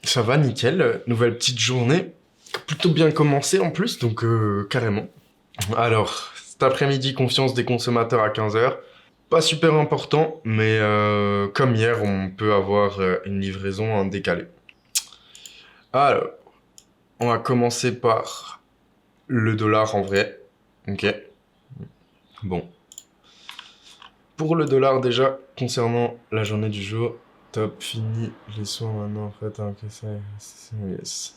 Ça va, nickel. Nouvelle petite journée. Plutôt bien commencé en plus, donc carrément. Alors, cet après-midi, confiance des consommateurs à 15 h. Pas super important, mais comme hier, on peut avoir une livraison en décalé. Alors, on va commencer par le dollar en vrai. Ok. Bon. Pour le dollar déjà, concernant la journée du jour, top, fini, les soins maintenant en fait, hein, que yes.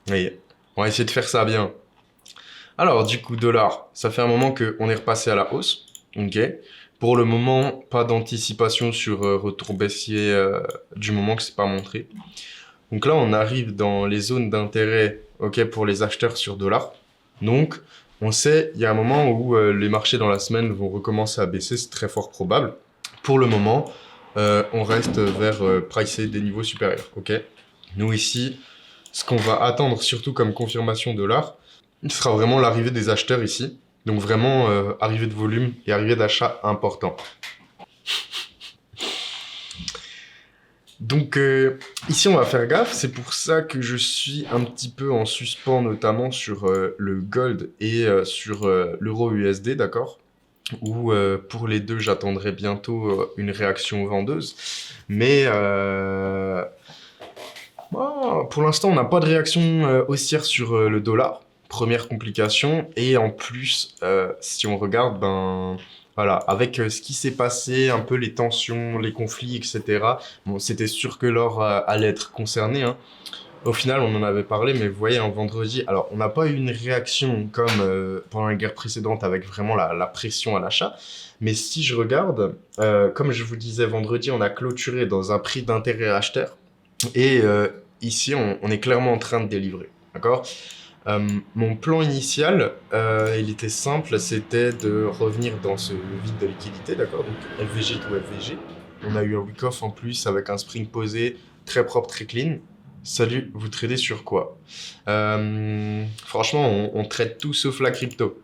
Oui, on va essayer de faire ça bien. Alors, du coup, dollar, ça fait un moment qu'on est repassé à la hausse. Ok. Pour le moment, pas d'anticipation sur retour baissier du moment que c'est pas montré. Donc là, on arrive dans les zones d'intérêt, ok, pour les acheteurs sur dollar. Donc, on sait, il y a un moment où les marchés dans la semaine vont recommencer à baisser, c'est très fort probable. Pour le moment, on reste vers pricer des niveaux supérieurs, ok. Nous ici, ce qu'on va attendre surtout comme confirmation dollar, il sera vraiment l'arrivée des acheteurs ici. Donc vraiment, arrivée de volume et arrivée d'achat important. Donc ici, on va faire gaffe. C'est pour ça que je suis un petit peu en suspens, notamment sur le gold et sur l'euro USD, d'accord? Où pour les deux, j'attendrai bientôt une réaction vendeuse. Mais pour l'instant, on n'a pas de réaction haussière sur le dollar. Première complication. Et en plus, si on regarde, ben voilà, avec ce qui s'est passé, un peu les tensions, les conflits, etc. Bon, c'était sûr que l'or allait être concerné, hein. Au final, on en avait parlé, mais vous voyez, un vendredi, alors on n'a pas eu une réaction comme pendant la guerre précédente avec vraiment la pression à l'achat. Mais si je regarde, comme je vous disais vendredi, on a clôturé dans un prix d'intérêt acheteur. Et ici, on est clairement en train de délivrer. D'accord. Mon plan initial, il était simple, c'était de revenir dans ce vide de liquidité, d'accord. Donc FVG to FVG. On a eu un week-off en plus avec un spring posé, très propre, très clean. Salut, vous tradez sur quoi? Franchement, on trade tout sauf la crypto.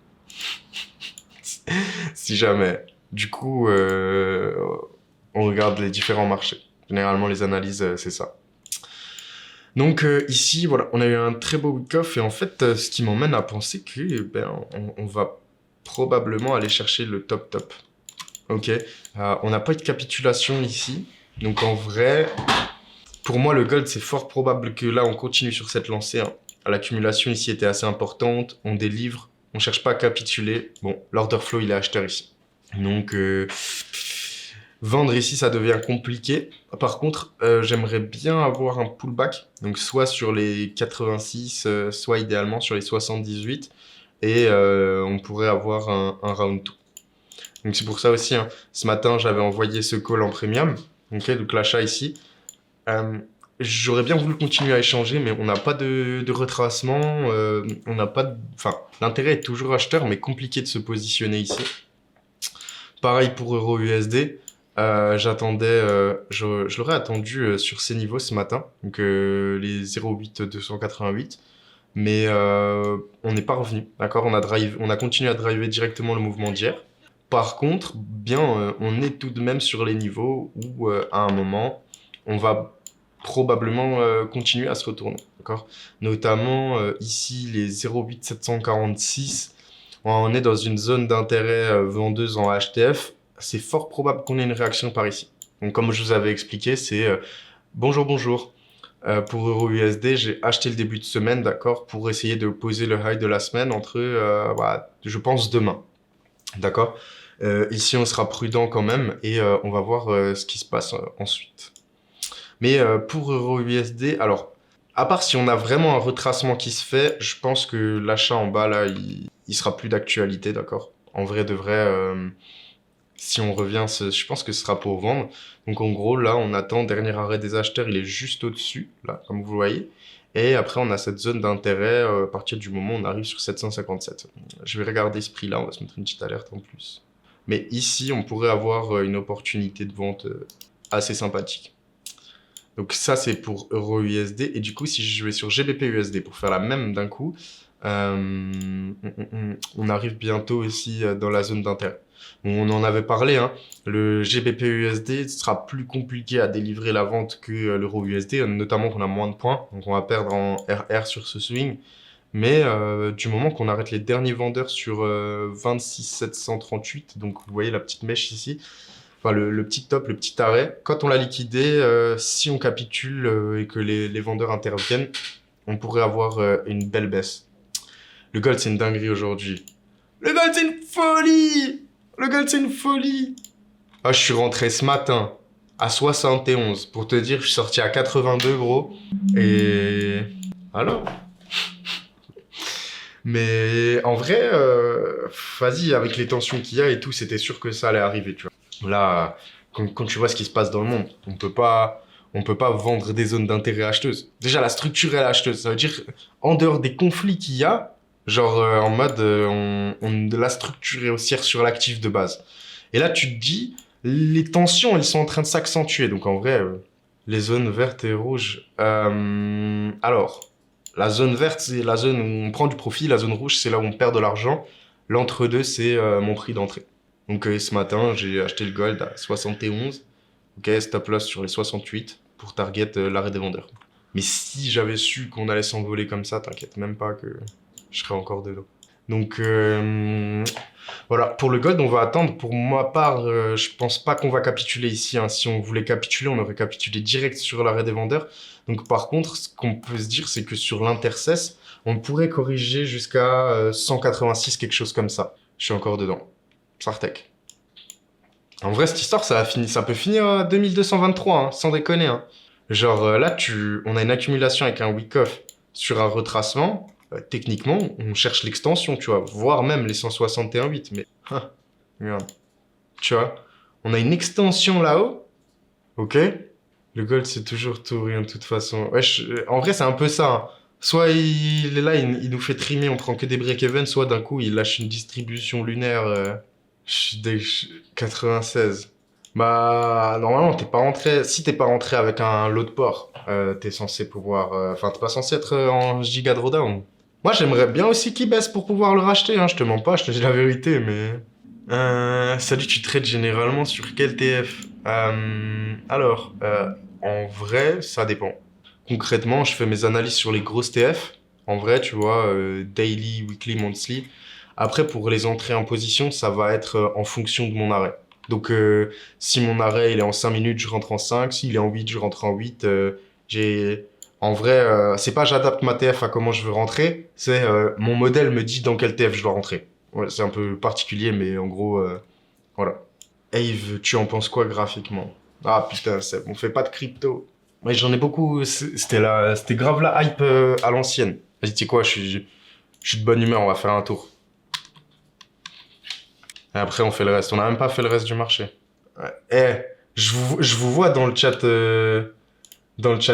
Si jamais. Du coup, on regarde les différents marchés. Généralement, les analyses, c'est ça. Donc ici, voilà, on a eu un très beau week-off et en fait, ce qui m'emmène à penser que on va probablement aller chercher le top top. Ok. On n'a pas eu de capitulation ici, donc en vrai, pour moi, le gold, c'est fort probable que là, on continue sur cette lancée, hein. L'accumulation ici était assez importante, on délivre, on cherche pas à capituler. Bon, l'order flow, il est acheteur ici. Donc, vendre ici, ça devient compliqué. Par contre, j'aimerais bien avoir un pullback, donc soit sur les 86, soit idéalement sur les 78, et on pourrait avoir un round 2. Donc c'est pour ça aussi, hein, ce matin, j'avais envoyé ce call en premium, ok, donc l'achat ici. Euh, J'aurais bien voulu continuer à échanger, mais on n'a pas de retracement, on n'a pas de... Enfin, l'intérêt est toujours acheteur, mais compliqué de se positionner ici. Pareil pour Euro USD. J'attendais, je l'aurais attendu sur ces niveaux ce matin, donc les 0,8 mais on n'est pas revenu, d'accord? On a continué à driver directement le mouvement d'hier. Par contre, bien, on est tout de même sur les niveaux où, à un moment, on va probablement continuer à se retourner, d'accord? Notamment ici, les 0,8746, on est dans une zone d'intérêt vendeuse en HTF. C'est fort probable qu'on ait une réaction par ici. Donc, comme je vous avais expliqué, c'est bonjour, bonjour. Pour Euro USD, j'ai acheté le début de semaine, d'accord, pour essayer de poser le high de la semaine entre, voilà, je pense, demain. D'accord. Ici, on sera prudent quand même et on va voir ce qui se passe ensuite. Mais pour Euro USD, alors, à part si on a vraiment un retracement qui se fait, je pense que l'achat en bas, là, il sera plus d'actualité, d'accord? En vrai de vrai, si on revient, je pense que ce sera pour vendre. Donc en gros, là, on attend dernier arrêt des acheteurs, il est juste au-dessus, là, comme vous voyez. Et après, on a cette zone d'intérêt à partir du moment où on arrive sur 757. Je vais regarder ce prix-là, on va se mettre une petite alerte en plus. Mais ici, on pourrait avoir une opportunité de vente assez sympathique. Donc ça, c'est pour Euro USD. Et du coup, si je vais sur GBP USD pour faire la même d'un coup, On arrive bientôt aussi dans la zone d'intérêt. On en avait parlé, hein. Le GBP/USD sera plus compliqué à délivrer la vente que l'euro USD, notamment qu'on a moins de points, donc on va perdre en RR sur ce swing. Mais du moment qu'on arrête les derniers vendeurs sur 26 738, donc vous voyez la petite mèche ici, enfin le petit top, le petit arrêt, quand on l'a liquidé, si on capitule et que les vendeurs interviennent, on pourrait avoir une belle baisse. Le gold, c'est une dinguerie aujourd'hui. Le gold, c'est une folie! Le gold, c'est une folie! Ah, je suis rentré ce matin à 71. Pour te dire, je suis sorti à 82, gros. Et... alors? Mais en vrai, vas-y, avec les tensions qu'il y a et tout, c'était sûr que ça allait arriver, tu vois. Là, quand tu vois ce qui se passe dans le monde, on peut pas vendre des zones d'intérêt acheteuses. Déjà, la structure est acheteuse. Ça veut dire, en dehors des conflits qu'il y a, genre en mode, la structure est haussière sur l'actif de base. Et là, tu te dis, les tensions, elles sont en train de s'accentuer. Donc en vrai, les zones vertes et rouges. Alors, la zone verte, c'est la zone où on prend du profit. La zone rouge, c'est là où on perd de l'argent. L'entre-deux, c'est mon prix d'entrée. Donc ce matin, j'ai acheté le gold à 71. Ok, stop loss sur les 68 pour target l'arrêt des vendeurs. Mais si j'avais su qu'on allait s'envoler comme ça, t'inquiète même pas que je serais encore dedans. Donc voilà, pour le gold, on va attendre. Pour ma part, je pense pas qu'on va capituler ici, hein. Si on voulait capituler, on aurait capitulé direct sur l'arrêt des vendeurs. Donc par contre, ce qu'on peut se dire, c'est que sur l'intercesse, on pourrait corriger jusqu'à 186, quelque chose comme ça. Je suis encore dedans. Sartec. En vrai, cette histoire, ça peut finir à 2223, hein, sans déconner, hein. Genre là, on a une accumulation avec un wick-off sur un retracement. Techniquement, on cherche l'extension, tu vois, voire même les 161,8. Mais, regarde, tu vois, on a une extension là-haut, ok? Le gold, c'est toujours tout rien de toute façon. Ouais, en vrai, c'est un peu ça, hein. Soit il est là, il nous fait trimer, on prend que des break-even, soit d'un coup, il lâche une distribution lunaire 96. Bah, normalement, t'es pas rentré. Si t'es pas rentré avec un lot de port, t'es censé pouvoir. Enfin, t'es pas censé être en giga drawdown. Moi, j'aimerais bien aussi qu'il baisse pour pouvoir le racheter, hein. Je te mens pas, je te dis la vérité, mais. Salut, tu trades généralement sur quel TF? Alors, en vrai, ça dépend. Concrètement, je fais mes analyses sur les grosses TF. En vrai, tu vois, daily, weekly, monthly. Après, pour les entrées en position, ça va être en fonction de mon arrêt. Donc, si mon arrêt il est en 5 minutes, je rentre en 5. S'il est en 8, je rentre en 8. En vrai, c'est pas j'adapte ma TF à comment je veux rentrer, c'est mon modèle me dit dans quel TF je dois rentrer. Ouais, c'est un peu particulier, mais en gros, voilà. Ave, tu en penses quoi graphiquement? Ah putain, on fait pas de crypto. Ouais, j'en ai beaucoup. C'était grave la hype à l'ancienne. Vas-y, tu sais quoi, je suis de bonne humeur, on va faire un tour. Et après, on fait le reste. On n'a même pas fait le reste du marché. Ouais. Eh, je vous vois dans le chat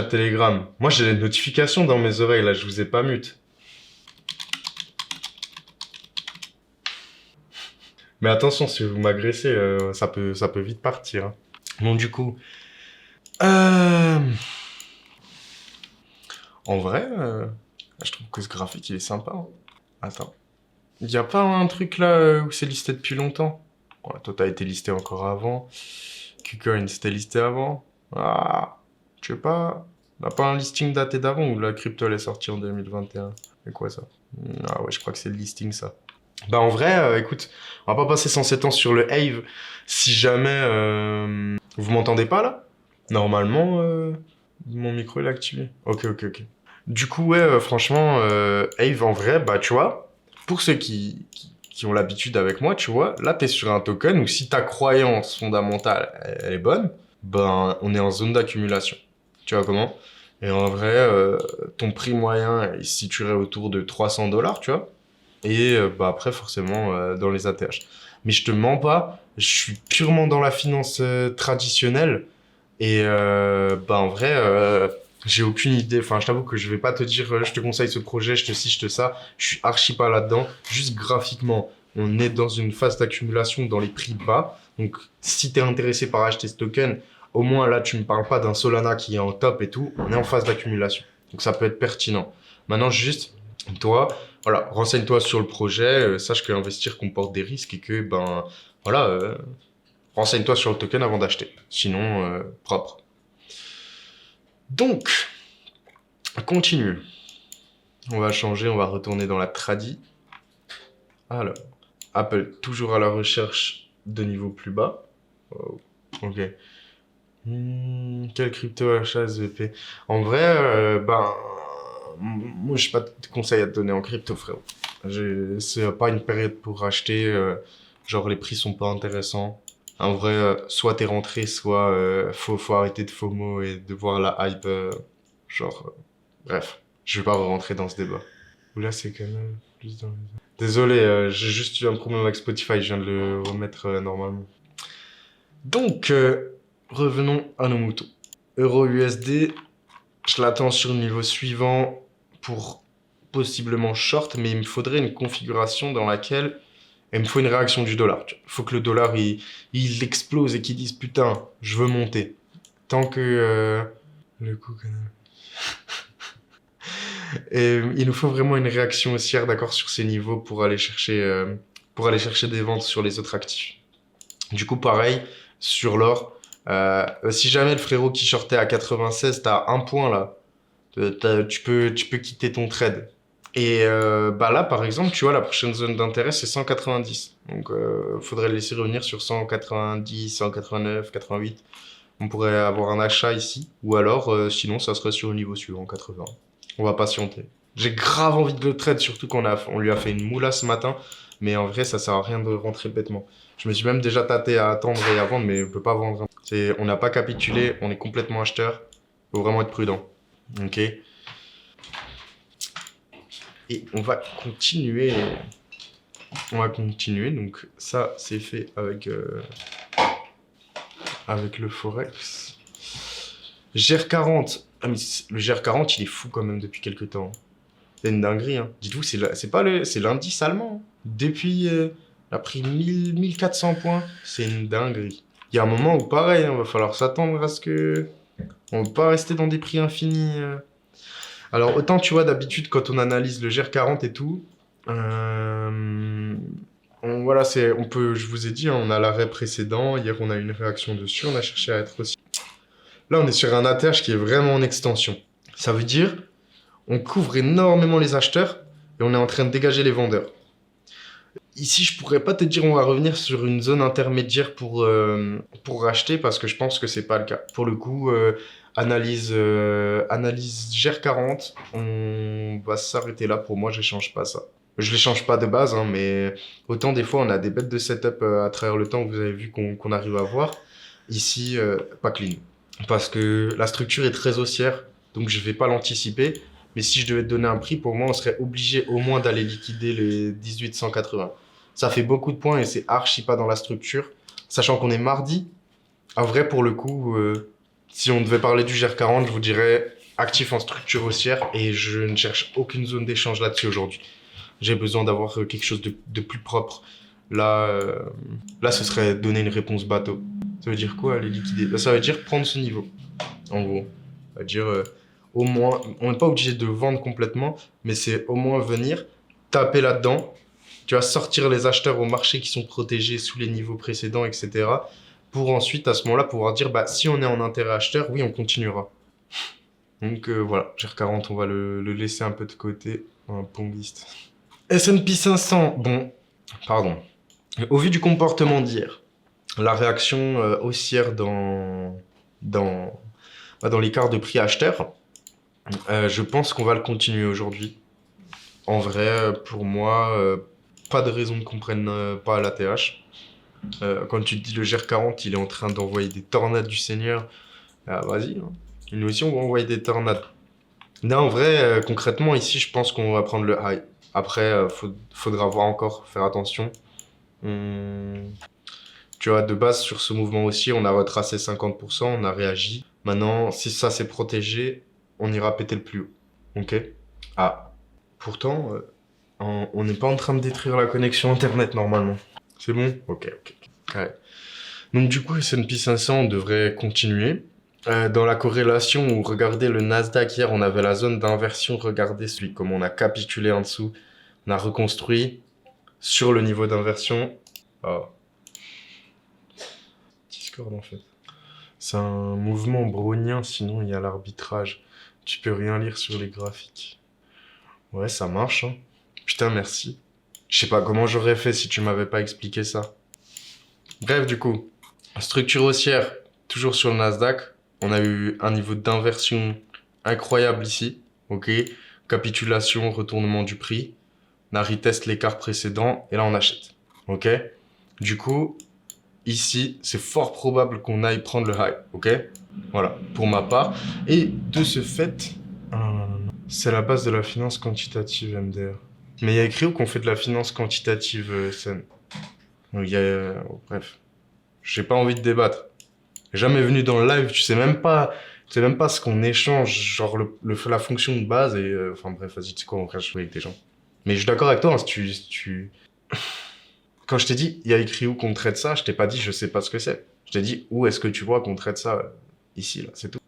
Telegram. Moi, j'ai les notifications dans mes oreilles, là, je vous ai pas mute. Mais attention, si vous m'agressez, ça peut vite partir, hein. Bon, du coup... euh, En vrai, je trouve que ce graphique, il est sympa, hein. Attends. Il n'y a pas un truc là où c'est listé depuis longtemps? Ouais, toi, t'as été listé encore avant. KuCoin, c'était listé avant. Ah, je sais pas. On n'a pas un listing daté d'avant ou la crypto elle est sortie en 2021? C'est quoi ça? Ah ouais, je crois que c'est le listing ça. Bah en vrai, écoute, on va pas passer 107 ans sur le Ave si jamais vous m'entendez pas là. Normalement, mon micro est activé. Ok. Du coup, ouais, franchement, Ave en vrai, bah tu vois, pour ceux qui ont l'habitude avec moi, tu vois, là t'es sur un token où si ta croyance fondamentale elle est bonne, ben on est en zone d'accumulation. Tu vois comment? Et en vrai, ton prix moyen il se situerait autour de 300 dollars, tu vois. Et bah après, forcément, dans les ATH. Mais je te mens pas, je suis purement dans la finance traditionnelle. Et bah en vrai, j'ai aucune idée. Enfin, je t'avoue que je vais pas te dire, je te conseille ce projet, je te ci, je te ça. Je suis archi pas là-dedans. Juste graphiquement, on est dans une phase d'accumulation dans les prix bas. Donc, si tu es intéressé par acheter ce token, au moins là, tu me parles pas d'un Solana qui est en top et tout. On est en phase d'accumulation. Donc, ça peut être pertinent. Maintenant, juste, toi, voilà, renseigne-toi sur le projet, sache que investir comporte des risques et que, ben, voilà, renseigne-toi sur le token avant d'acheter. Sinon, propre. Donc, continue. On va changer, on va retourner dans la tradi. Alors, Apple, toujours à la recherche de niveaux plus bas. Oh, ok. Quel crypto achat SVP? En vrai, moi, je n'ai pas de conseils à te donner en crypto, frérot. C'est pas une période pour acheter. Genre, les prix sont pas intéressants. En vrai, soit t'es rentré, soit faut arrêter de FOMO et de voir la hype. Genre, bref, je vais pas rentrer dans ce débat. Là, c'est quand même plus dans les... Désolé, j'ai juste eu un problème avec Spotify, je viens de le remettre normalement. Donc, revenons à nos moutons. Euro USD, je l'attends sur le niveau suivant pour possiblement short, mais il me faudrait une configuration dans laquelle il me faut une réaction du dollar. Il faut que le dollar il explose et qu'il dise putain, je veux monter. Tant que le coup. Et il nous faut vraiment une réaction haussière, d'accord, sur ces niveaux pour aller chercher des ventes sur les autres actifs. Du coup, pareil, sur l'or, si jamais le frérot qui shortait à 96, t'as un point là, tu peux quitter ton trade. Et bah là, par exemple, tu vois, la prochaine zone d'intérêt, c'est 190. Donc, faudrait le laisser revenir sur 190, 189, 88. On pourrait avoir un achat ici. Ou alors, sinon, ça serait sur le niveau suivant, 80. On va patienter. J'ai grave envie de le trade, surtout on lui a fait une moula ce matin. Mais en vrai, ça sert à rien de rentrer bêtement. Je me suis même déjà tâté à attendre et à vendre, mais on peut pas vendre. On n'a pas capitulé, on est complètement acheteur. Faut vraiment être prudent. Ok. Et on va continuer. Donc ça, c'est fait avec le Forex. GR40. Ah, mais le GR40, il est fou quand même depuis quelques temps. C'est une dinguerie. Hein. Dites-vous, c'est l'indice allemand. Hein. Depuis, il a pris 1400 points. C'est une dinguerie. Il y a un moment où, pareil, il va falloir s'attendre à ce que... On ne va pas rester dans des prix infinis. Alors, autant, tu vois, d'habitude, quand on analyse le GR40 et tout, voilà, je vous ai dit, hein, on a l'arrêt précédent. Hier, on a eu une réaction dessus. On a cherché à être aussi. Là, on est sur un ATH qui est vraiment en extension. Ça veut dire, on couvre énormément les acheteurs et on est en train de dégager les vendeurs. Ici, je pourrais pas te dire on va revenir sur une zone intermédiaire pour racheter parce que je pense que c'est pas le cas. Pour le coup, analyse GR40, on va s'arrêter là. Pour moi, j'échange pas ça. Je l'échange pas de base, hein, mais autant des fois on a des bêtes de setup à travers le temps, vous avez vu qu'on arrive à voir. Ici, pas clean. Parce que la structure est très haussière, donc je vais pas l'anticiper. Mais si je devais te donner un prix, pour moi, on serait obligé au moins d'aller liquider les 1880. Ça fait beaucoup de points et c'est archi pas dans la structure. Sachant qu'on est mardi, en vrai, pour le coup, si on devait parler du GR40, je vous dirais actif en structure haussière et je ne cherche aucune zone d'échange là-dessus aujourd'hui. J'ai besoin d'avoir quelque chose de plus propre. Là, ce serait donner une réponse bateau. Ça veut dire quoi, les liquider? Ça veut dire prendre ce niveau, en gros. Ça veut dire, au moins, on n'est pas obligé de vendre complètement, mais c'est au moins venir, taper là-dedans, tu vas sortir les acheteurs au marché qui sont protégés sous les niveaux précédents, etc. Pour ensuite, à ce moment-là, pouvoir dire, bah, si on est en intérêt acheteur, oui, on continuera. Donc voilà, GR40, on va le laisser un peu de côté, un pongiste. S&P 500, bon, pardon. Au vu du comportement d'hier, la réaction haussière dans l'écart de prix acheteur, je pense qu'on va le continuer aujourd'hui. En vrai, pour moi, pas de raison qu'on prenne pas l'ATH. Quand tu te dis le GR40, il est en train d'envoyer des tornades du Seigneur, vas-y, hein. Nous aussi, on va envoyer des tornades. Non, en vrai, concrètement, ici, je pense qu'on va prendre le high. Après, faudra voir encore, faire attention. Tu vois, de base, sur ce mouvement aussi, on a retracé 50%, on a réagi. Maintenant, si ça s'est protégé, on ira péter le plus haut. Ok? Ah, pourtant, on n'est pas en train de détruire la connexion Internet normalement. C'est bon? Ok. Ouais. Donc du coup, S&P 500 on devrait continuer. Dans la corrélation où regardez le Nasdaq hier, on avait la zone d'inversion. Regardez celui comme on a capitulé en dessous. On a reconstruit sur le niveau d'inversion. Oh. Discord en fait. C'est un mouvement brownien, sinon il y a l'arbitrage. Tu peux rien lire sur les graphiques. Ouais, ça marche, hein. Putain, merci. Je sais pas comment j'aurais fait si tu m'avais pas expliqué ça. Bref, du coup, structure haussière, toujours sur le Nasdaq. On a eu un niveau d'inversion incroyable ici. Ok. Capitulation, retournement du prix. On a retest l'écart précédent et là on achète. Ok. Du coup, ici, c'est fort probable qu'on aille prendre le high. Ok. Voilà, pour ma part. Et de ce fait, c'est la base de la finance quantitative MDR. Mais il y a écrit où qu'on fait de la finance quantitative saine. Donc il y a... bref. J'ai pas envie de débattre. Jamais venu dans le live, tu sais même pas ce qu'on échange, genre la fonction de base et... enfin bref, vas-y, tu sais quoi, on reste jouer avec des gens. Mais je suis d'accord avec toi, hein, si tu... Quand je t'ai dit, il y a écrit où qu'on traite ça, je t'ai pas dit je sais pas ce que c'est. Je t'ai dit où est-ce que tu vois qu'on traite ça ici, là, c'est tout.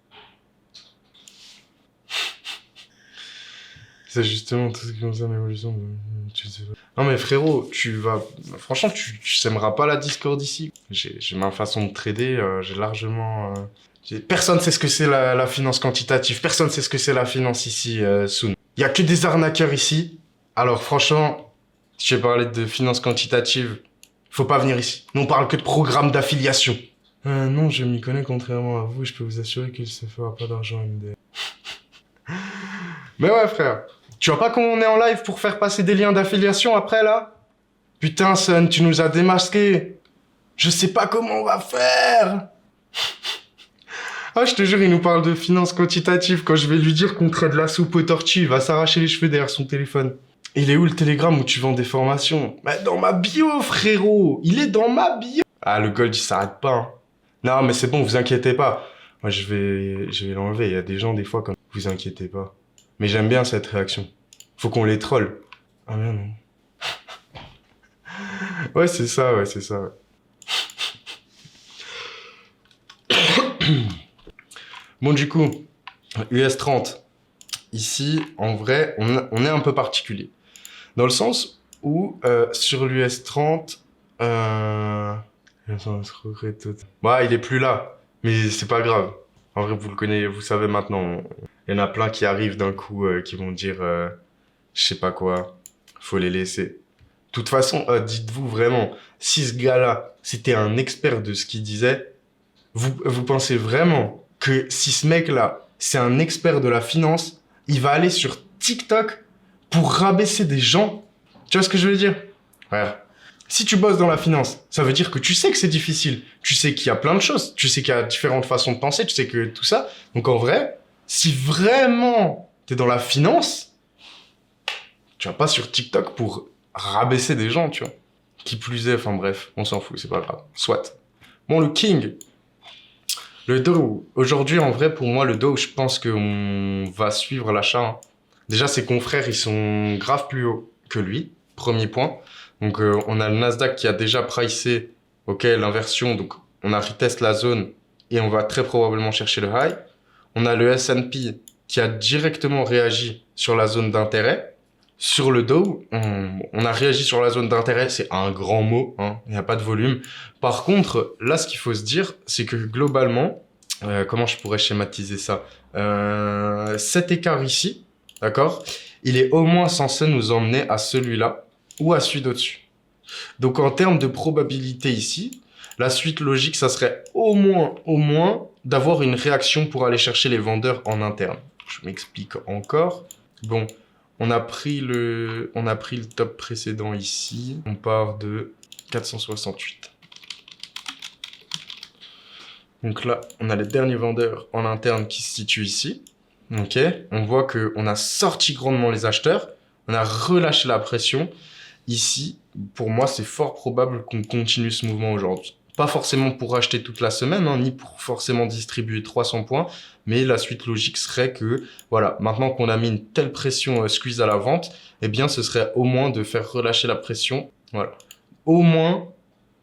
C'est justement tout ce qui concerne l'évolution de... Tu sais pas. Non mais frérot, tu vas... Franchement, tu sèmeras pas la Discord ici. J'ai ma façon de trader, j'ai largement... Personne sait ce que c'est la finance quantitative, personne sait ce que c'est la finance ici, Soon. Il y a que des arnaqueurs ici. Alors franchement, si je parlais de finance quantitative, faut pas venir ici. Nous on parle que de programme d'affiliation. Non, je m'y connais contrairement à vous, je peux vous assurer qu'il se fera pas d'argent MDR. Mais ouais frère, tu vois pas qu'on est en live pour faire passer des liens d'affiliation après là? Putain Sun, tu nous as démasqué. Je sais pas comment on va faire. Ah, je te jure, il nous parle de finance quantitative. Quand je vais lui dire qu'on crée de la soupe aux tortues, il va s'arracher les cheveux derrière son téléphone. Il est où le télégramme où tu vends des formations? Bah, dans ma bio, frérot. Il est dans ma bio. Ah, le gold, il s'arrête pas. Hein. Non, mais c'est bon, vous inquiétez pas. Moi, je vais l'enlever. Il y a des gens, des fois, comme... Vous inquiétez pas. Mais j'aime bien cette réaction. Faut qu'on les troll. Ah, merde, non. Ouais, c'est ça, ouais, c'est ça. Ouais. Bon, du coup, US30. Ici, en vrai, on est un peu particulier. Dans le sens où, sur l'US30, ouais, il est plus là. Mais c'est pas grave. En vrai, vous le connaissez, vous savez maintenant. Il y en a plein qui arrivent d'un coup, qui vont dire, je sais pas quoi, faut les laisser. De toute façon, dites-vous vraiment, si ce gars-là, c'était un expert de ce qu'il disait, vous pensez vraiment que si ce mec-là, c'est un expert de la finance, il va aller sur TikTok pour rabaisser des gens? Tu vois ce que je veux dire? Ouais. Si tu bosses dans la finance, ça veut dire que tu sais que c'est difficile. Tu sais qu'il y a plein de choses. Tu sais qu'il y a différentes façons de penser. Tu sais que tout ça. Donc en vrai, si vraiment t'es dans la finance, tu vas pas sur TikTok pour rabaisser des gens, tu vois. Qui plus est, enfin bref, on s'en fout, c'est pas grave. Soit. Bon, le King. Le Dow. Aujourd'hui, en vrai, pour moi, le Dow, je pense qu'on va suivre l'achat. Hein. Déjà, ses confrères, ils sont grave plus hauts que lui. Premier point. Donc, on a le Nasdaq qui a déjà pricé, ok, l'inversion. Donc, on a retest la zone et on va très probablement chercher le high. On a le S&P qui a directement réagi sur la zone d'intérêt. Sur le Dow, on a réagi sur la zone d'intérêt, c'est un grand mot, hein, il n'y a pas de volume. Par contre, là, ce qu'il faut se dire, c'est que globalement, comment je pourrais schématiser ça? Cet écart ici, d'accord, il est au moins censé nous emmener à celui-là ou à celui d'au-dessus. Donc en termes de probabilité ici, la suite logique, ça serait au moins d'avoir une réaction pour aller chercher les vendeurs en interne. Je m'explique encore. Bon, on a pris le top précédent ici. On part de 468. Donc là, on a les derniers vendeurs en interne qui se situent ici. Ok, on voit qu'on a sorti grandement les acheteurs. On a relâché la pression. Ici, pour moi, c'est fort probable qu'on continue ce mouvement aujourd'hui. Pas forcément pour acheter toute la semaine, hein, ni pour forcément distribuer 300 points, mais la suite logique serait que, voilà, maintenant qu'on a mis une telle pression squeeze à la vente, eh bien, ce serait au moins de faire relâcher la pression, voilà. Au moins,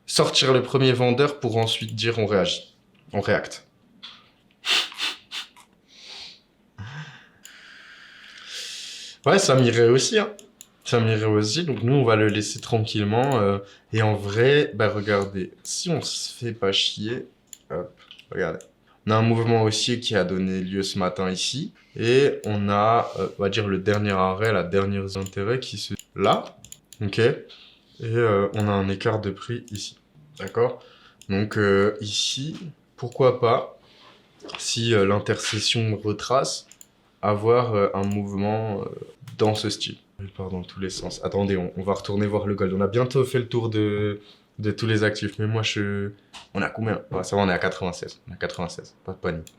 sortir le premier vendeur pour ensuite dire on réagit, on réacte. Ouais, ça m'irait aussi, hein. Ça m'irait aussi, donc nous on va le laisser tranquillement. Et en vrai, bah regardez, si on se fait pas chier, hop, regardez. On a un mouvement haussier qui a donné lieu ce matin ici. Et on a, on va dire, le dernier arrêt, la dernière zone d'intérêt qui se... Là, ok. Et on a un écart de prix ici, d'accord? Donc ici, pourquoi pas, si l'intercession retrace, avoir un mouvement dans ce style. Il part dans tous les sens. Attendez, on va retourner voir le gold. On a bientôt fait le tour de tous les actifs. Mais moi, on a combien? Ouais, ça va, on est à 96. On est à 96, pas de panique.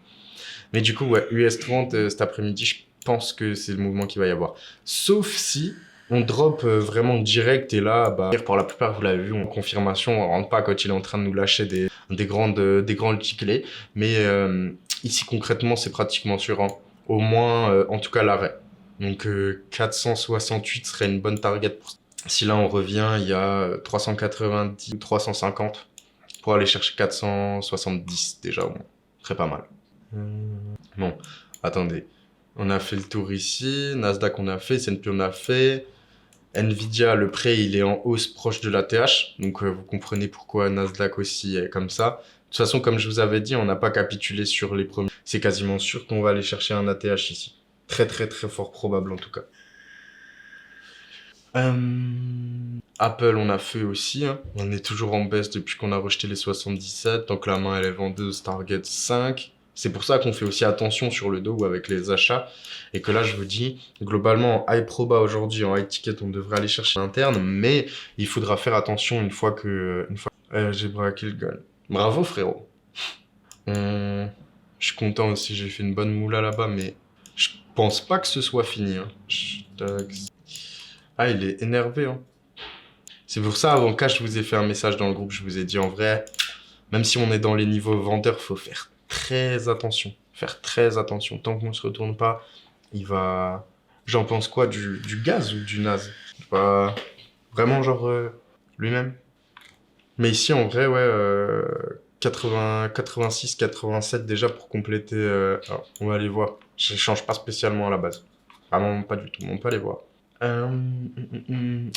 Mais du coup, ouais, US30 cet après-midi, je pense que c'est le mouvement qu'il va y avoir. Sauf si on drop vraiment direct et là, bah, pour la plupart, vous l'avez vu, en confirmation, on rentre pas quand il est en train de nous lâcher des grandes clés. Mais ici, concrètement, c'est pratiquement sûr, hein. Au moins, en tout cas, l'arrêt. Donc 468 serait une bonne target pour ça. Si là on revient, il y a 390 ou 350 pour aller chercher 470 déjà au moins. Très pas mal. Bon, attendez. On a fait le tour ici. Nasdaq on a fait, S&P on a fait. Nvidia, le prêt il est en hausse proche de la TH. Donc vous comprenez pourquoi Nasdaq aussi est comme ça. De toute façon, comme je vous avais dit, on n'a pas capitulé sur les premiers. C'est quasiment sûr qu'on va aller chercher un ATH ici. Très très très fort probable en tout cas. Apple, on a fait aussi, hein. On est toujours en baisse depuis qu'on a rejeté les 77. Donc la main elle est vendeuse, target 5. C'est pour ça qu'on fait aussi attention sur le dos ou avec les achats. Et que là, je vous dis, globalement, en high proba aujourd'hui, en high ticket, on devrait aller chercher l'interne. Mais il faudra faire attention une fois que... j'ai braqué le gun. Bravo frérot. Je suis content aussi, j'ai fait une bonne moula là-bas, mais je pense pas que ce soit fini, hein. Ah, il est énervé, hein. C'est pour ça, avant que je vous ai fait un message dans le groupe, je vous ai dit en vrai, même si on est dans les niveaux vendeurs, faut faire très attention. Faire très attention. Tant qu'on ne se retourne pas, il va... J'en pense quoi, du gaz ou du naze? Pas vraiment genre lui-même. Mais ici, en vrai, ouais, 80, 86, 87 déjà pour compléter. Alors, on va aller voir. Je change pas spécialement à la base. Vraiment pas du tout. On peut aller voir.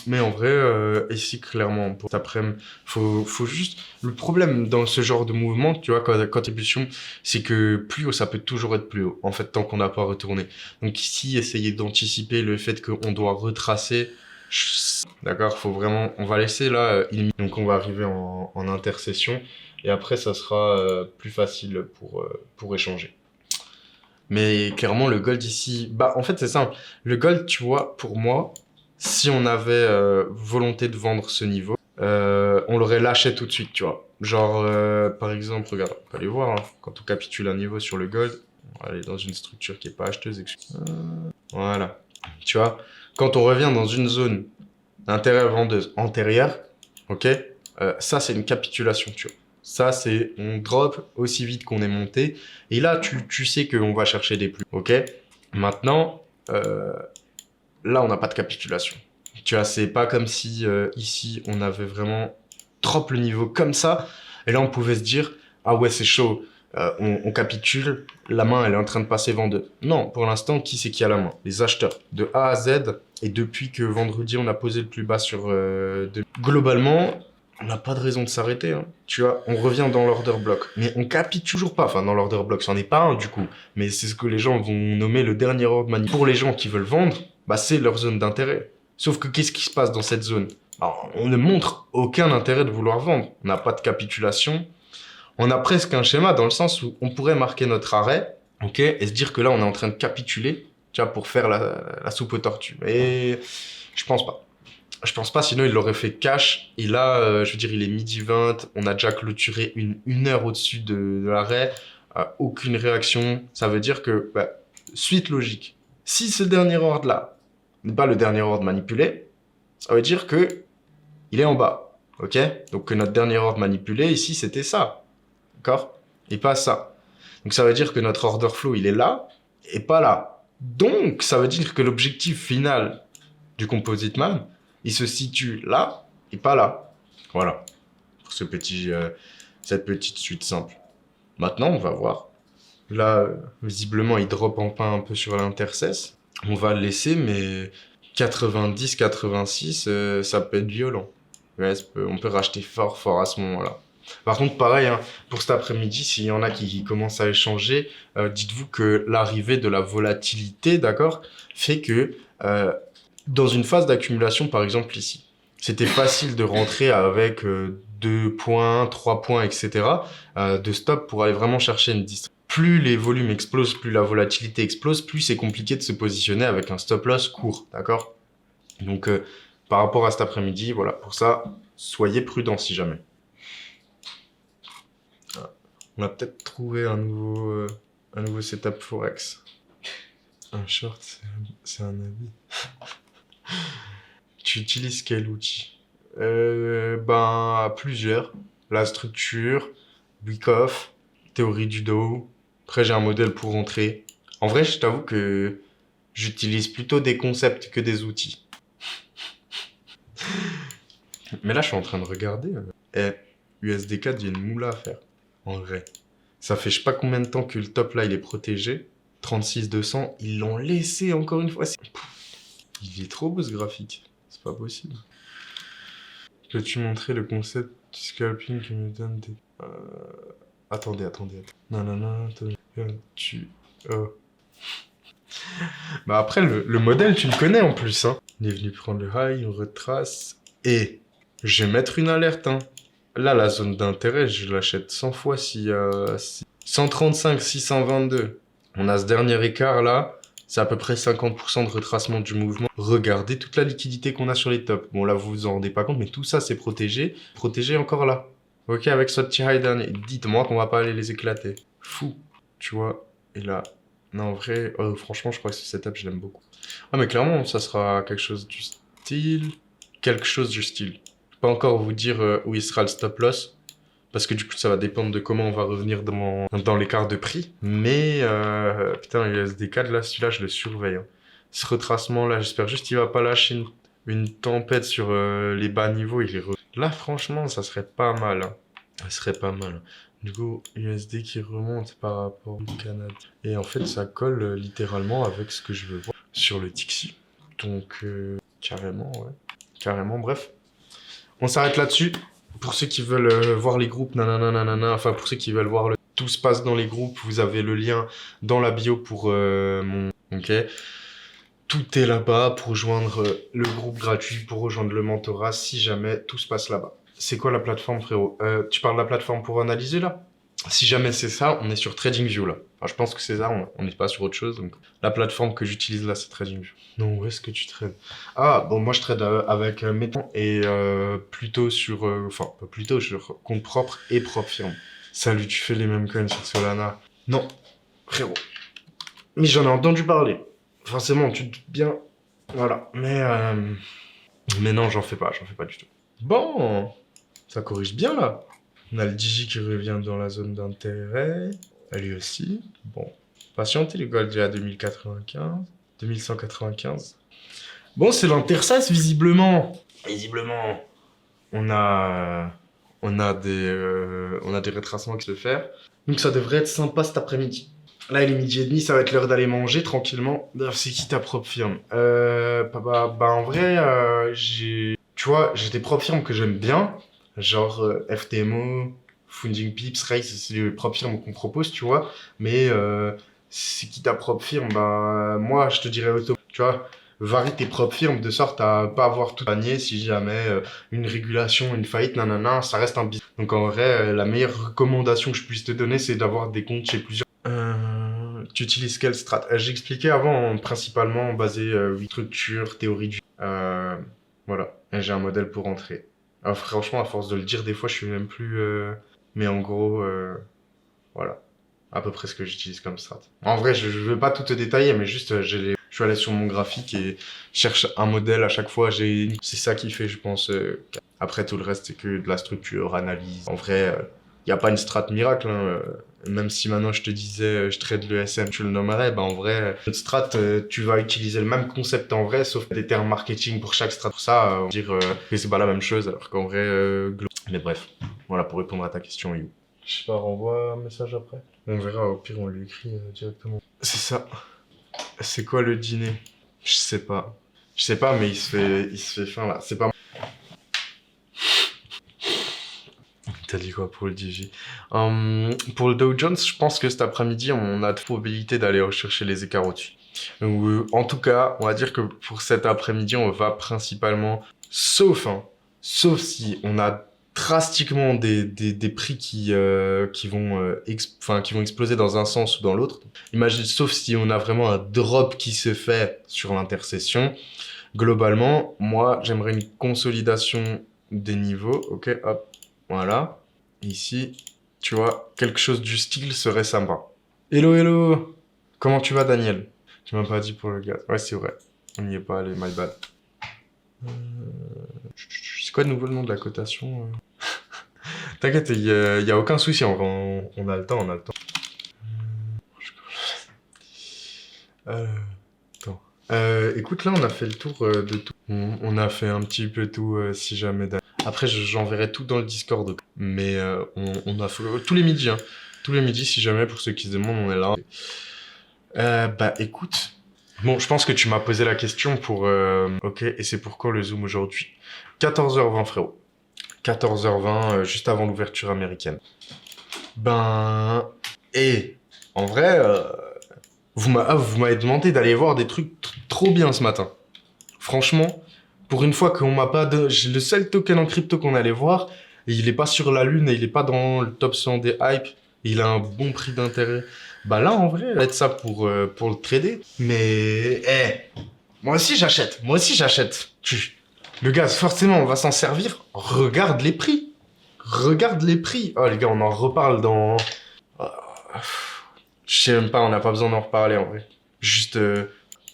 Mais en vrai, ici, clairement, pour cet après-midi, faut juste... Le problème dans ce genre de mouvement, tu vois, quand t'es position, c'est que plus haut, ça peut toujours être plus haut, en fait, tant qu'on n'a pas retourné. Donc ici, essayer d'anticiper le fait qu'on doit retracer. D'accord, faut vraiment... On va laisser là, donc on va arriver en intercession, et après, ça sera plus facile pour échanger. Mais clairement, le gold ici, bah en fait c'est simple. Le gold, tu vois, pour moi, si on avait volonté de vendre ce niveau, on l'aurait lâché tout de suite, tu vois. Genre, par exemple, regarde, on peut aller voir, hein, quand on capitule un niveau sur le gold, on va aller dans une structure qui est pas acheteuse, voilà. Tu vois, quand on revient dans une zone d'intérêt vendeuse antérieure, ok, ça c'est une capitulation, tu vois. Ça, c'est on drop aussi vite qu'on est monté. Et là, tu sais qu'on va chercher des plus. Ok. Maintenant, là, on n'a pas de capitulation. Tu vois, c'est pas comme si ici, on avait vraiment drop le niveau comme ça. Et là, on pouvait se dire, ah ouais, c'est chaud. On capitule, la main, elle est en train de passer vendeuse. Non, pour l'instant, qui c'est qui a la main? Les acheteurs. De A à Z. Et depuis que vendredi, on a posé le plus bas sur... Globalement, on n'a pas de raison de s'arrêter, hein. Tu vois, on revient dans l'order block. Mais on capite toujours pas. Enfin, dans l'order block, c'en est pas un, du coup. Mais c'est ce que les gens vont nommer le dernier ordre manip. Pour les gens qui veulent vendre, bah, c'est leur zone d'intérêt. Sauf que qu'est-ce qui se passe dans cette zone? Alors, on ne montre aucun intérêt de vouloir vendre. On n'a pas de capitulation. On a presque un schéma dans le sens où on pourrait marquer notre arrêt, ok, et se dire que là, on est en train de capituler, tu vois, pour faire la soupe aux tortues. Et je pense pas. Je pense pas, sinon il l'aurait fait cash. Et là, je veux dire, il est midi 20, on a déjà clôturé une heure au-dessus de l'arrêt. Aucune réaction. Ça veut dire que, bah, suite logique. Si ce dernier ordre-là n'est pas le dernier ordre manipulé, ça veut dire que il est en bas. Ok? Donc que notre dernier ordre manipulé, ici, c'était ça. D'accord? Et pas ça. Donc ça veut dire que notre order flow, il est là et pas là. Donc, ça veut dire que l'objectif final du composite man, il se situe là et pas là. Voilà. Pour cette petite suite simple. Maintenant, on va voir. Là, visiblement, il drop enfin un peu sur l'intercesse. On va le laisser, mais 90, 86, ça peut être violent. Ouais, on peut racheter fort, fort à ce moment-là. Par contre, pareil, hein, pour cet après-midi, s'il y en a qui commencent à échanger, dites-vous que l'arrivée de la volatilité, d'accord, fait que dans une phase d'accumulation, par exemple ici, c'était facile de rentrer avec 2 points, 3 points, etc. De stop pour aller vraiment chercher une distance. Plus les volumes explosent, plus la volatilité explose, plus c'est compliqué de se positionner avec un stop loss court, d'accord? Donc, par rapport à cet après-midi, voilà, pour ça, soyez prudents si jamais. Voilà. On a peut-être trouvé un nouveau setup Forex. Un short, c'est un avis. Tu utilises quel outil? Ben, plusieurs. La structure, Wyckoff, théorie du dos. Après, j'ai un modèle pour rentrer. En vrai, je t'avoue que j'utilise plutôt des concepts que des outils. Mais là, je suis en train de regarder. USD4, il y a une moula à faire. En vrai. Ça fait je sais pas combien de temps que le top là, il est protégé. 36 200, ils l'ont laissé encore une fois. Il est trop beau ce graphique. C'est pas possible. Peux-tu montrer le concept du scalping qui me donne des... Attendez. Non, attendez. Oh. Bah après, le modèle, tu le connais en plus, hein. Il est venu prendre le high, on retrace. Et je vais mettre une alerte, hein. Là, la zone d'intérêt, je l'achète 100 fois si... 135, 622. On a ce dernier écart là. C'est à peu près 50% de retracement du mouvement. Regardez toute la liquidité qu'on a sur les tops. Bon, là, vous vous en rendez pas compte, mais tout ça, c'est protégé. Protégé encore là. Ok, avec ce petit high dernier. Dites-moi qu'on va pas aller les éclater. Fou. Tu vois. Et là. Non, en vrai, franchement, je crois que ce setup, je l'aime beaucoup. Ah, mais clairement, ça sera quelque chose du style. Quelque chose du style. Je peux pas encore vous dire où il sera le stop loss. Parce que du coup, ça va dépendre de comment on va revenir dans l'écart de prix. Mais, putain, le SD4, là, celui-là, je le surveille, hein. Ce retracement-là, j'espère juste qu'il va pas lâcher une tempête sur les bas niveaux. Là, franchement, ça serait pas mal, hein. Ça serait pas mal. Du coup, USD qui remonte par rapport au Canada. Et en fait, ça colle littéralement avec ce que je veux voir sur le Tixi. Donc, carrément, ouais. Carrément, bref. On s'arrête là-dessus. Pour ceux qui veulent voir les groupes, nanana, enfin pour ceux qui veulent voir tout se passe dans les groupes, vous avez le lien dans la bio pour mon... Ok. Tout est là-bas pour rejoindre le groupe gratuit, pour rejoindre le mentorat, si jamais tout se passe là-bas. C'est quoi la plateforme, frérot? Tu parles de la plateforme pour analyser, là? Si jamais c'est ça, on est sur TradingView, là. Enfin, je pense que c'est ça, on n'est pas sur autre chose. Donc, la plateforme que j'utilise là, c'est TradingView. Non, où est-ce que tu trades? Ah, bon, moi, je trade avec Meton et plutôt sur... Enfin, pas plutôt, sur compte propre et propre firme. Salut, tu fais les mêmes coins sur Solana? Non, frérot. Mais j'en ai entendu parler. Forcément, tu te doutes bien. Voilà. Mais non, j'en fais pas du tout. Bon, ça corrige bien, là. On a le Digi qui revient dans la zone d'intérêt. Lui aussi. Bon. Patientez, le gold est à 2095. 2195. Bon, c'est l'intersace, visiblement. Visiblement, on a... On a des retracements qui se faire. Donc ça devrait être sympa cet après-midi. Là, il est midi et demi, ça va être l'heure d'aller manger tranquillement. C'est qui ta propre firme? En vrai, tu vois, j'ai des propres firmes que j'aime bien. Genre FTMO, Funding Pips, Race, c'est les propres firmes qu'on propose, tu vois. Mais c'est qui ta propre firme? Bah, moi, je te dirais auto. Tu vois, varie tes propres firmes de sorte à pas avoir tout panier si jamais une régulation, une faillite, nanana, ça reste un business. Donc en vrai, la meilleure recommandation que je puisse te donner, c'est d'avoir des comptes chez plusieurs. Tu utilises quelle strat? J'expliquais avant, principalement basé structure, théorie du... voilà, et j'ai un modèle pour rentrer. Alors franchement, à force de le dire, des fois, je suis même plus... Mais en gros, voilà, à peu près ce que j'utilise comme strat. En vrai, je veux pas tout te détailler, mais juste, je suis allé sur mon graphique et cherche un modèle à chaque fois. C'est ça qui fait, je pense... Après, tout le reste, c'est que de la structure, analyse. En vrai, il n'y a pas une strat miracle, hein. Même si maintenant je te disais je trade le SM, tu le nommerais, bah en vrai, notre strat, tu vas utiliser le même concept en vrai, sauf des termes marketing pour chaque strat. Pour ça, on va dire que c'est pas la même chose, alors qu'en vrai, mais bref, voilà pour répondre à ta question, You. Je sais pas, renvoie un message après. On verra, au pire, on lui écrit directement. C'est ça. C'est quoi le dîner? Je sais pas. Je sais pas, mais il se fait faim là. C'est pas. T'as dit quoi pour le DG? Pour le Dow Jones, je pense que cet après-midi, on a de probabilité d'aller rechercher les écarts au-dessus. En tout cas, on va dire que pour cet après-midi, on va principalement, sauf si on a drastiquement des prix qui vont, qui vont exploser dans un sens ou dans l'autre. Imagine, sauf si on a vraiment un drop qui se fait sur l'intercession. Globalement, moi, j'aimerais une consolidation des niveaux. Ok, hop, voilà. Ici, tu vois, quelque chose du style serait sympa. Hello, hello! Comment tu vas, Daniel? Tu m'as pas dit pour le gaz. Ouais, c'est vrai. On n'y est pas allé, my bad. C'est quoi de nouveau le nom de la cotation? T'inquiète, y a aucun souci, on a le temps, on a le temps. Attends. Écoute, là, on a fait le tour de tout. On a fait un petit peu tout, si jamais. Après, j'enverrai tout dans le Discord. Mais on a fait tous les midis, hein. Tous les midis, si jamais, pour ceux qui se demandent, on est là. Bah, écoute. Bon, je pense que tu m'as posé la question pour... Ok, et c'est pour quand le Zoom aujourd'hui? 14h20, frérot. 14h20, juste avant l'ouverture américaine. Ben... Et, en vrai... vous m'avez demandé d'aller voir des trucs trop bien ce matin. Franchement, pour une fois qu'on m'a pas de... J'ai le seul token en crypto qu'on allait voir, et il est pas sur la lune, et il est pas dans le top 100 des hype, et il a un bon prix d'intérêt. Bah là, en vrai, être ça pour le trader. Mais, moi aussi j'achète, moi aussi j'achète. Le gaz, forcément, on va s'en servir. Regarde les prix. Regarde les prix. Oh les gars, on en reparle dans... Je sais même pas, on n'a pas besoin d'en reparler en vrai. Juste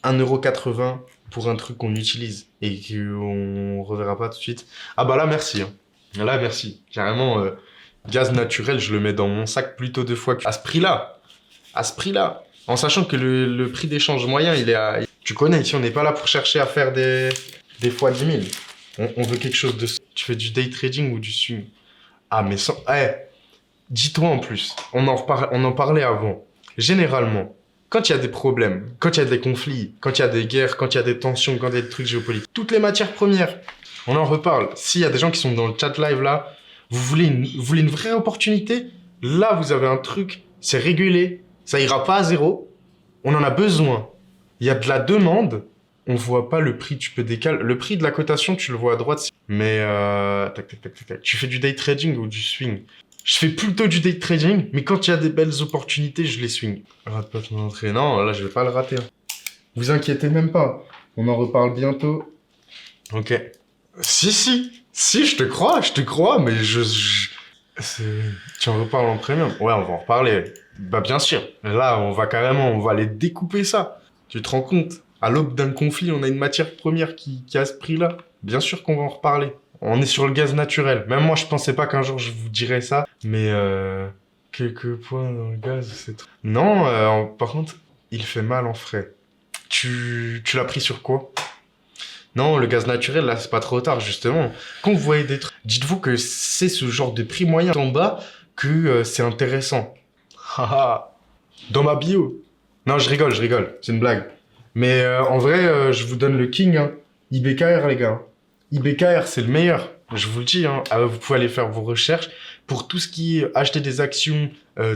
1,80€ pour un truc qu'on utilise et qu'on reverra pas tout de suite. Ah bah là, merci. Hein. Là, merci. Carrément, gaz naturel, je le mets dans mon sac plutôt 2 fois à ce prix-là. À ce prix-là. En sachant que le prix d'échange moyen, il est à... Tu connais, ici, on n'est pas là pour chercher à faire des fois 10 000. On veut quelque chose de... Tu fais du day trading ou du swing? Ah, mais sans... dis-toi en plus, on en parlait avant. Généralement, quand il y a des problèmes, quand il y a des conflits, quand il y a des guerres, quand il y a des tensions, quand il y a des trucs géopolitiques, toutes les matières premières, on en reparle. S'il y a des gens qui sont dans le chat live là, vous voulez une vraie opportunité? Là, vous avez un truc, c'est régulé, ça ira pas à zéro, on en a besoin. Il y a de la demande, on voit pas le prix, tu peux décaler. Le prix de la cotation, tu le vois à droite. Mais, tac, tac, tac, tac, tac. Tu fais du day trading ou du swing? Je fais plutôt du day trading, mais quand il y a des belles opportunités, je les swing. Rate pas ton entrée. Non, là, je vais pas le rater. Hein. Vous inquiétez même pas. On en reparle bientôt. Ok. Si, je te crois, mais tu en reparles en premium. Ouais, on va en reparler. Bah, bien sûr. Là, on va aller découper ça. Tu te rends compte? À l'aube d'un conflit, on a une matière première qui a ce prix-là. Bien sûr qu'on va en reparler. On est sur le gaz naturel. Même moi, je pensais pas qu'un jour je vous dirais ça. Mais quelques points dans le gaz, c'est trop... Non, par contre, il fait mal en frais. Tu l'as pris sur quoi? Non, le gaz naturel, là, c'est pas trop tard, justement. Quand vous voyez des trucs, dites-vous que c'est ce genre de prix moyen en bas que c'est intéressant. Haha. Dans ma bio. Non, je rigole. C'est une blague. Mais en vrai, je vous donne le king, hein. IBKR, les gars. IBKR, c'est le meilleur. Je vous le dis, hein. Vous pouvez aller faire vos recherches. Pour tout ce qui est acheter des actions,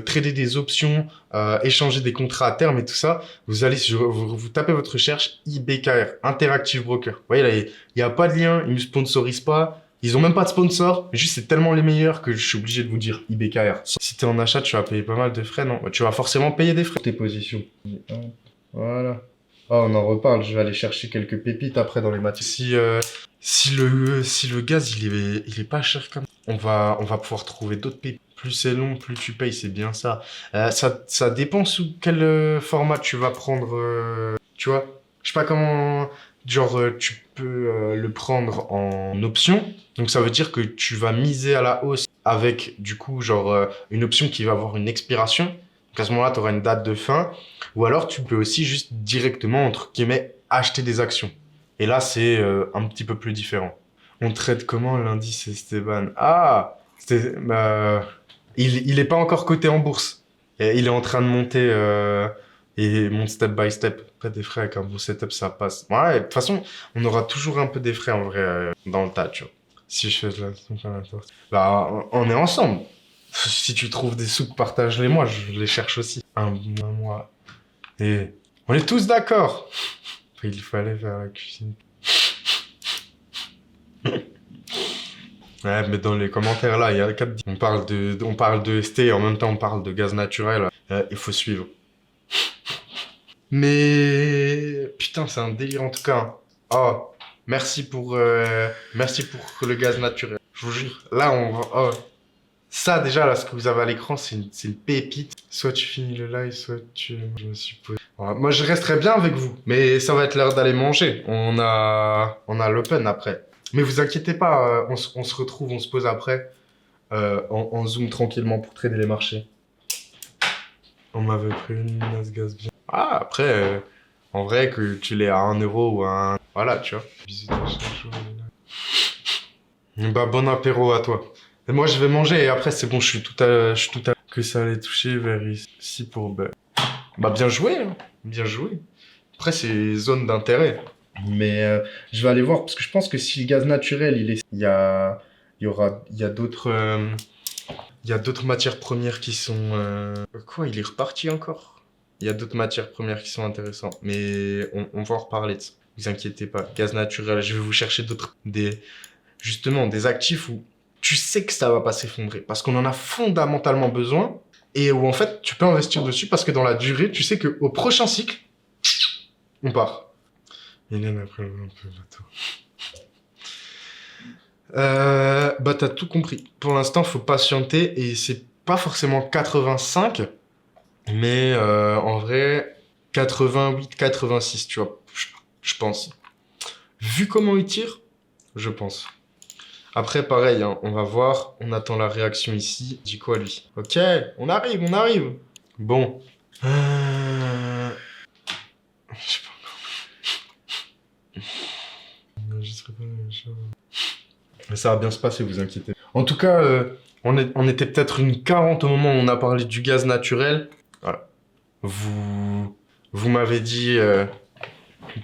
trader des options, échanger des contrats à terme et tout ça, vous allez vous tapez votre recherche IBKR, Interactive Broker. Vous voyez là, il n'y a pas de lien, ils ne sponsorisent pas. Ils ont même pas de sponsor, mais juste c'est tellement les meilleurs que je suis obligé de vous dire IBKR. Si t'es en achat, tu vas payer pas mal de frais, non? Tu vas forcément payer des frais. Tes positions. Voilà. Oh, on en reparle, je vais aller chercher quelques pépites après dans les matières. Si le gaz il est pas cher comme on va pouvoir trouver d'autres pépites. Plus c'est long, plus tu payes, c'est bien ça. Ça dépend sous quel format tu vas prendre, tu vois. Je sais pas comment, genre tu peux le prendre en option. Donc ça veut dire que tu vas miser à la hausse avec du coup genre une option qui va avoir une expiration. Donc à ce moment-là, tu auras une date de fin. Ou alors tu peux aussi juste directement, entre guillemets, acheter des actions. Et là, c'est un petit peu plus différent. On traite comment l'indice Esteban? Ah, il est pas encore coté en bourse. Et il est en train de monter et monte step by step. Après, des frais avec un beau setup, ça passe. Ouais, de toute façon, on aura toujours un peu des frais en vrai dans le tas, tu vois. Si je fais de la... Bah, on est ensemble. Si tu trouves des sous, partage-les-moi, je les cherche aussi. Un mois. Et on est tous d'accord. Il fallait faire la cuisine. Ouais, mais dans les commentaires là, il y a 4 on parle de ST et en même temps on parle de gaz naturel. Il faut suivre. Mais putain, c'est un délire en tout cas. Oh, merci pour le gaz naturel. Je vous jure. Là, on va. Oh. Ça déjà là, ce que vous avez à l'écran, c'est une pépite. Soit tu finis le live, soit tu. Je me suis posé. Voilà. Moi, je resterai bien avec vous, mais ça va être l'heure d'aller manger. On a l'open après. Mais vous inquiétez pas, on se retrouve, on se pose après en zoom tranquillement pour trader les marchés. On m'avait prévenu, Nasgas bien. Ah, après, en vrai, que tu l'aies à 1 euro ou à 1... Voilà, tu vois. Bisous de chaque jour. Bah, bon apéro à toi. Et moi, je vais manger et après, c'est bon, je suis tout à... Que ça allait toucher vers ici pour... Bah, bien joué, hein. Bien joué. Après, c'est zone d'intérêt. Mais je vais aller voir parce que je pense que si le gaz naturel, il y a d'autres matières premières qui sont... Quoi, il est reparti encore? Il y a d'autres matières premières qui sont intéressantes. Mais on va en reparler de ça. Ne vous inquiétez pas. Gaz naturel, je vais vous chercher justement, des actifs où tu sais que ça va pas s'effondrer. Parce qu'on en a fondamentalement besoin. Et où en fait, tu peux investir dessus parce que dans la durée, tu sais qu'au prochain cycle, on part. Hélène, après, un peu bateau. Bah, t'as tout compris. Pour l'instant, faut patienter et c'est pas forcément 85, mais en vrai, 88, 86, tu vois, je pense. Vu comment il tire, je pense. Après, pareil, hein, on va voir, on attend la réaction ici. Dis quoi, lui? Ok, on arrive, on arrive. Bon. Je sais pas. Mais ça va bien se passer, vous inquiétez. En tout cas, on était peut-être une 40 au moment où on a parlé du gaz naturel. Voilà. Vous m'avez dit...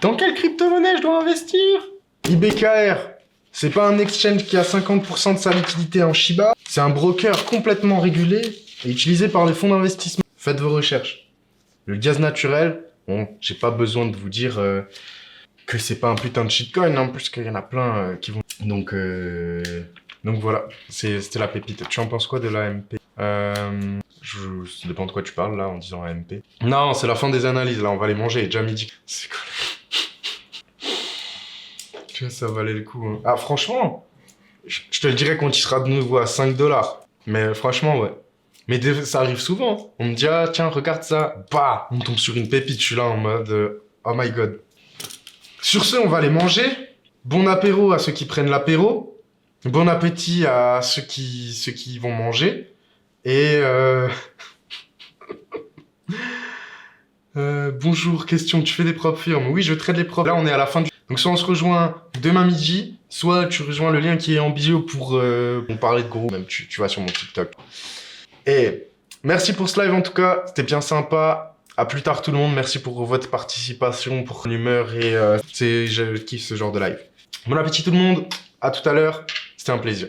dans quelle crypto-monnaie je dois investir? IBKR. C'est pas un exchange qui a 50% de sa liquidité en Shiba. C'est un broker complètement régulé et utilisé par les fonds d'investissement. Faites vos recherches. Le gaz naturel, bon, j'ai pas besoin de vous dire que c'est pas un putain de shitcoin, hein, puisqu'il y en a plein qui vont... Donc voilà, c'était la pépite. Tu en penses quoi de l'AMP? Ça dépend de quoi tu parles là en disant AMP. Non, c'est la fin des analyses là, on va les manger. Déjà midi. C'est quoi? Tu vois, ça valait le coup. Hein. Ah, franchement, je te le dirai quand il sera de nouveau à 5 $. Mais franchement, ouais. Mais ça arrive souvent. On me dit, ah tiens, regarde ça. Bah, on tombe sur une pépite. Je suis là en mode, oh my god. Sur ce, on va les manger. Bon apéro à ceux qui prennent l'apéro. Bon appétit à ceux qui vont manger. Et bonjour, question, tu fais des propres firmes? Oui, je trade les propres. Là, on est à la fin du... Donc soit on se rejoint demain midi, soit tu rejoins le lien qui est en bio pour parler de gros. Même tu vas sur mon TikTok. Et merci pour ce live en tout cas, c'était bien sympa. À plus tard tout le monde, merci pour votre participation, pour l'humeur et je kiffe ce genre de live. Bon appétit tout le monde, à tout à l'heure, c'était un plaisir.